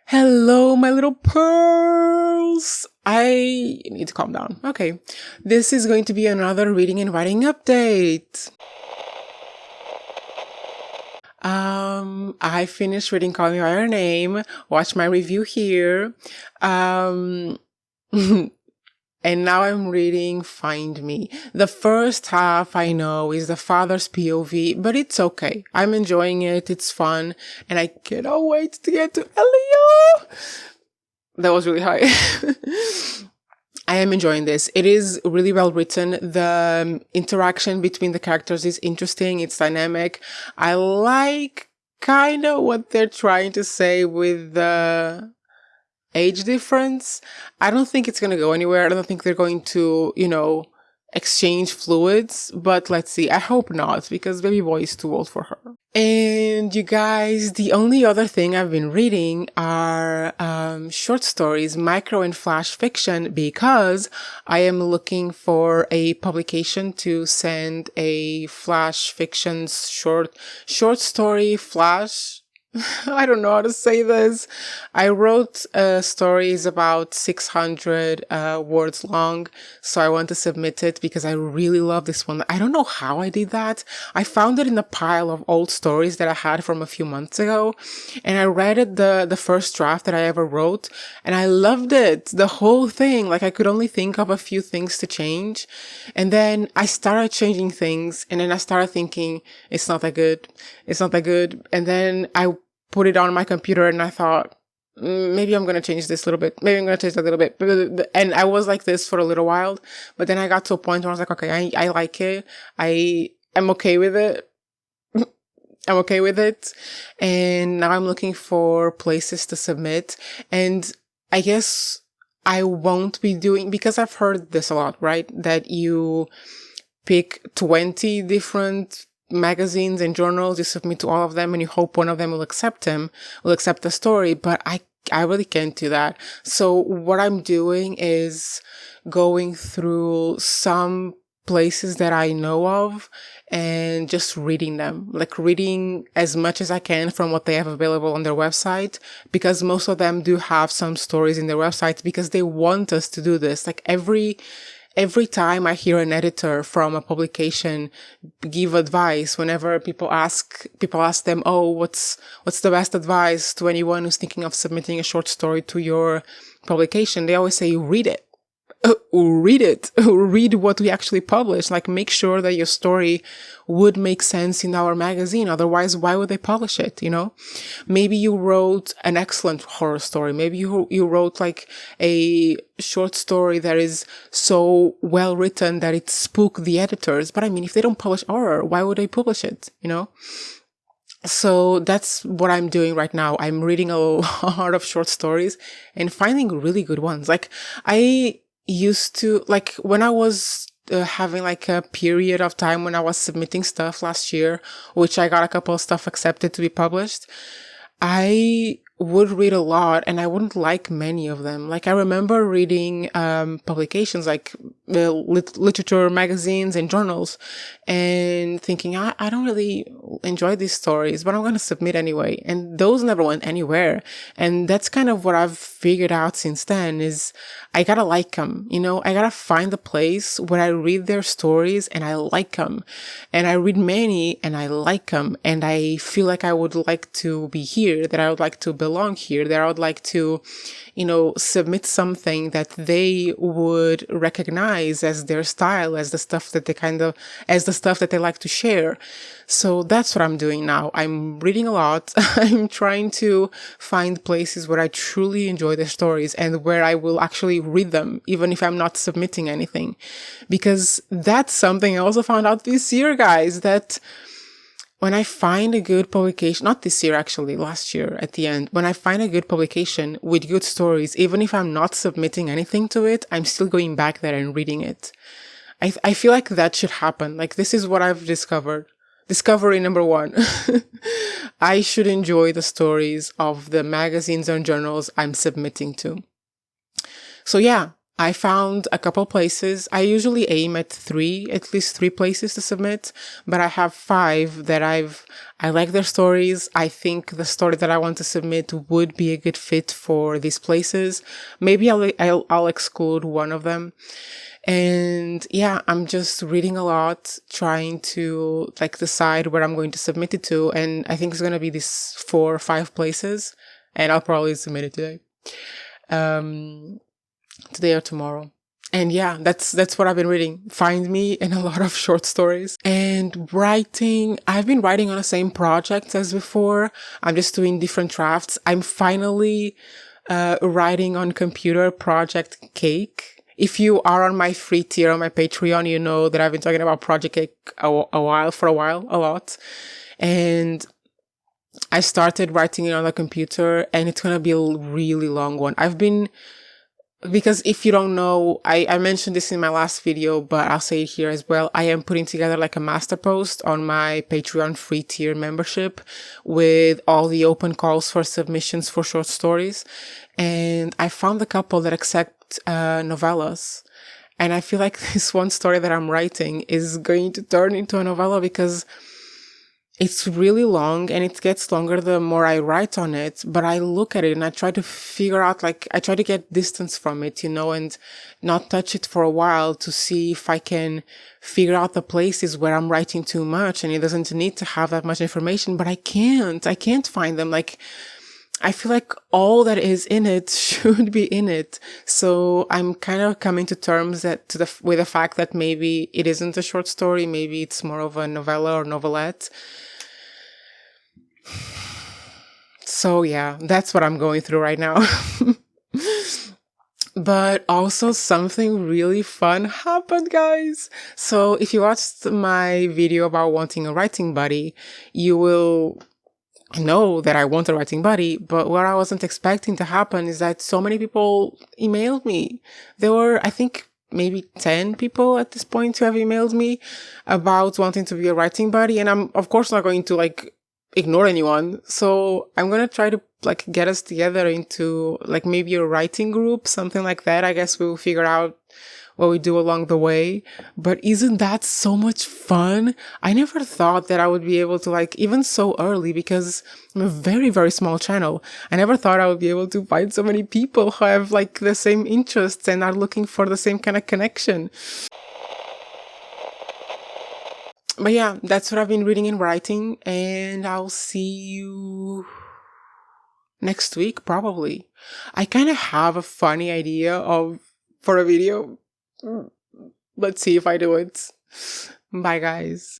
Hello, my little pearls. I need to calm down. Okay. This is going to be another reading and writing update. I finished reading Call Me By Your Name. Watch my review here. And now I'm reading Find Me. The first half, I know, is the father's POV, but it's okay. I'm enjoying it. It's fun. And I cannot wait to get to Elio. That was really high. I am enjoying this. It is really well written. The interaction between the characters is interesting. It's dynamic. I like kind of what they're trying to say with the age difference. I don't think it's going to go anywhere. I don't think they're going to, exchange fluids, but let's see. I hope not, because baby boy is too old for her. And you guys, the only other thing I've been reading are short stories, micro and flash fiction, because I am looking for a publication to send a flash fiction short story flash. I don't know how to say this. I wrote stories about 600 words long, so I want to submit it because I really love this one. I don't know how I did that. I found it in a pile of old stories that I had from a few months ago, and I read it, the first draft that I ever wrote, and I loved it, the whole thing. Like, I could only think of a few things to change, and then I started changing things, and then I started thinking, it's not that good, and then I put it on my computer and I thought, maybe I'm going to change this a little bit. Maybe I'm going to change that a little bit. And I was like this for a little while, but then I got to a point where I was like, okay, I like it. I'm okay with it. I'm okay with it. And now I'm looking for places to submit. And I guess I won't be doing, because I've heard this a lot, right? That you pick 20 different magazines and journals, you submit to all of them and you hope one of them will accept the story, but I really can't do that. So what I'm doing is going through some places that I know of and just reading them, like reading as much as I can from what they have available on their website, because most of them do have some stories in their website because they want us to do this. Like every time I hear an editor from a publication give advice, whenever people ask them, oh, what's the best advice to anyone who's thinking of submitting a short story to your publication, they always say, read it. Read what we actually publish. Like, make sure that your story would make sense in our magazine. Otherwise, why would they publish it? Maybe you wrote an excellent horror story. Maybe you wrote like a short story that is so well written that it spooked the editors. But I mean, if they don't publish horror, why would they publish it? So that's what I'm doing right now. I'm reading a lot of short stories and finding really good ones. Like, I used to, like, when I was having like a period of time when I was submitting stuff last year, which I got a couple of stuff accepted to be published, I would read a lot and I wouldn't like many of them. Like, I remember reading publications like literature magazines and journals and thinking, I don't really enjoy these stories, but I'm going to submit anyway. And those never went anywhere. And that's kind of what I've figured out since then is I gotta like them, I gotta find a place where I read their stories and I like them. And I read many and I like them. And I feel like I would like to be here, that I would like to belong here, that I would like to, submit something that they would recognize as their style, as the stuff that they like to share. So that's what I'm doing now. I'm reading a lot. I'm trying to find places where I truly enjoy the stories and where I will actually read them, even if I'm not submitting anything. Because that's something I also found out this year, guys, that when I find a good publication, not this year actually, last year at the end, when I find a good publication with good stories, even if I'm not submitting anything to it, I'm still going back there and reading it. I feel like that should happen. Like, this is what I've discovered. Discovery number 1. I should enjoy the stories of the magazines and journals I'm submitting to. So yeah, I found a couple places. I usually aim at at least three places to submit, but I have five that I like their stories. I think the story that I want to submit would be a good fit for these places. Maybe I'll exclude one of them. And yeah, I'm just reading a lot, trying to like decide where I'm going to submit it to. And I think it's going to be these 4 or 5 places, and I'll probably submit it today. Today or tomorrow. And yeah, that's what I've been reading. Find me and a lot of short stories. And writing, I've been writing on the same project as before. I'm just doing different drafts. I'm finally writing on computer Project Cake. If you are on my free tier on my Patreon, you know that I've been talking about Project Cake a lot. And I started writing it on the computer, and it's going to be a really long one. Because if you don't know, I mentioned this in my last video, but I'll say it here as well. I am putting together like a master post on my Patreon free tier membership with all the open calls for submissions for short stories. And I found a couple that accept novellas. And I feel like this one story that I'm writing is going to turn into a novella because it's really long, and it gets longer the more I write on it, but I look at it and I try to figure out, I try to get distance from it, and not touch it for a while to see if I can figure out the places where I'm writing too much and it doesn't need to have that much information, but I can't find them. I feel like all that is in it should be in it. So I'm kind of coming to terms with the fact that maybe it isn't a short story, maybe it's more of a novella or novelette. So yeah, that's what I'm going through right now. But also something really fun happened, guys. So if you watched my video about wanting a writing buddy, you will know that I want a writing buddy. But what I wasn't expecting to happen is that so many people emailed me. There were, I think, maybe 10 people at this point who have emailed me about wanting to be a writing buddy. And I'm, of course, not going to ignore anyone. So I'm going to try to get us together into maybe a writing group, something like that. I guess we'll figure out what we do along the way. But isn't that so much fun? I never thought that I would be able to even so early, because I'm a very, very small channel. I never thought I would be able to find so many people who have the same interests and are looking for the same kind of connection. But yeah, that's what I've been reading and writing, and I'll see you next week, probably. I kind of have a funny idea for a video. Let's see if I do it. Bye, guys.